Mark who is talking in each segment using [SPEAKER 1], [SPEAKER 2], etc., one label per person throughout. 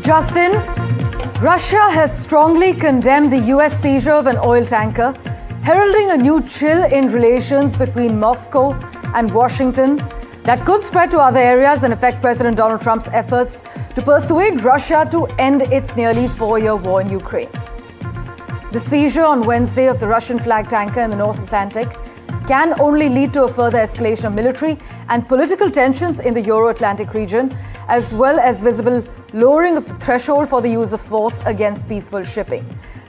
[SPEAKER 1] Just in, Russia has strongly condemned the US seizure of an oil tanker, heralding a new chill in relations between Moscow and Washington that could spread to other areas and affect President Donald Trump's efforts to persuade Russia to end its nearly 4-year war in Ukraine. The seizure on Wednesday of the Russian flag tanker in the North Atlantic can only lead to a further escalation of military and political tensions in the Euro-Atlantic region, as well as visible lowering of the threshold for the use of force against peaceful shipping.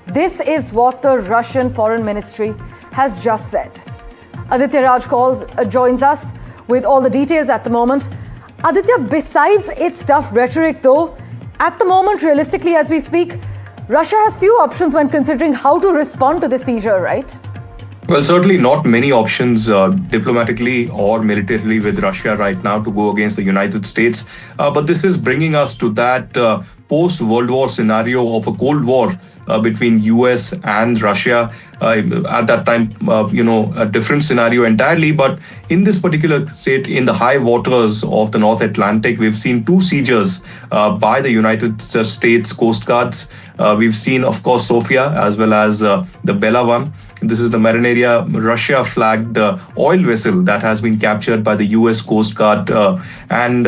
[SPEAKER 1] This is what the Russian Foreign Ministry has just said. Aditya Raj joins us with all the details at the moment. Aditya, besides its tough rhetoric though, at the moment, realistically as we speak, Russia has few options when considering how to respond to the seizure, right?
[SPEAKER 2] Well, certainly not many options diplomatically or militarily with Russia right now to go against the United States. But this is bringing us to that post-World War scenario of a Cold War between US and Russia. At that time, a different scenario entirely. But in this particular state, in the high waters of the North Atlantic, we've seen two seizures by the United States Coast Guards. We've seen, of course, Sofia as well as the Bella one. This is the Marinera Russia-flagged oil vessel that has been captured by the US Coast Guard. And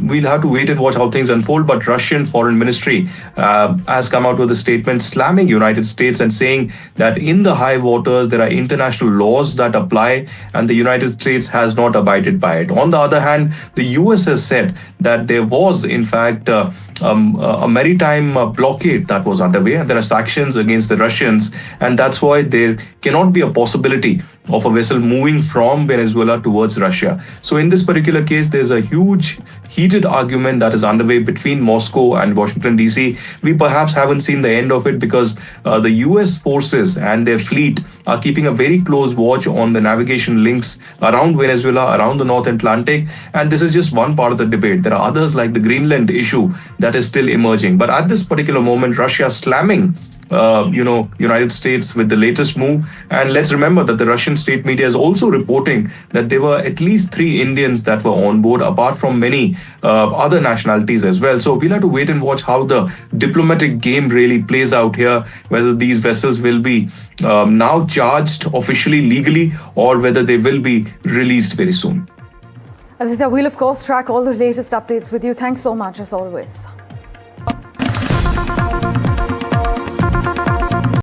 [SPEAKER 2] we'll have to wait and watch how things unfold. But Russian Foreign Ministry has come out with a statement slamming United States and saying that in the high waters, there are international laws that apply and the United States has not abided by it. On the other hand, the US has said that there was, in fact, a maritime blockade that was underway, and there are sanctions against the Russians, and that's why there cannot be a possibility of a vessel moving from Venezuela towards Russia. So in this particular case, there's a huge heated argument that is underway between Moscow and Washington, D.C. We perhaps haven't seen the end of it because the US forces and their fleet are keeping a very close watch on the navigation links around Venezuela, around the North Atlantic. And this is just one part of the debate. There are others like the Greenland issue that is still emerging. But at this particular moment, Russia slamming United States with the latest move. And let's remember that the Russian state media is also reporting that there were at least 3 Indians that were on board, apart from many other nationalities as well. So we'll have to wait and watch how the diplomatic game really plays out here, whether these vessels will be now charged officially, legally, or whether they will be released very soon.
[SPEAKER 1] Aditya, we'll of course track all the latest updates with you. Thanks so much as always.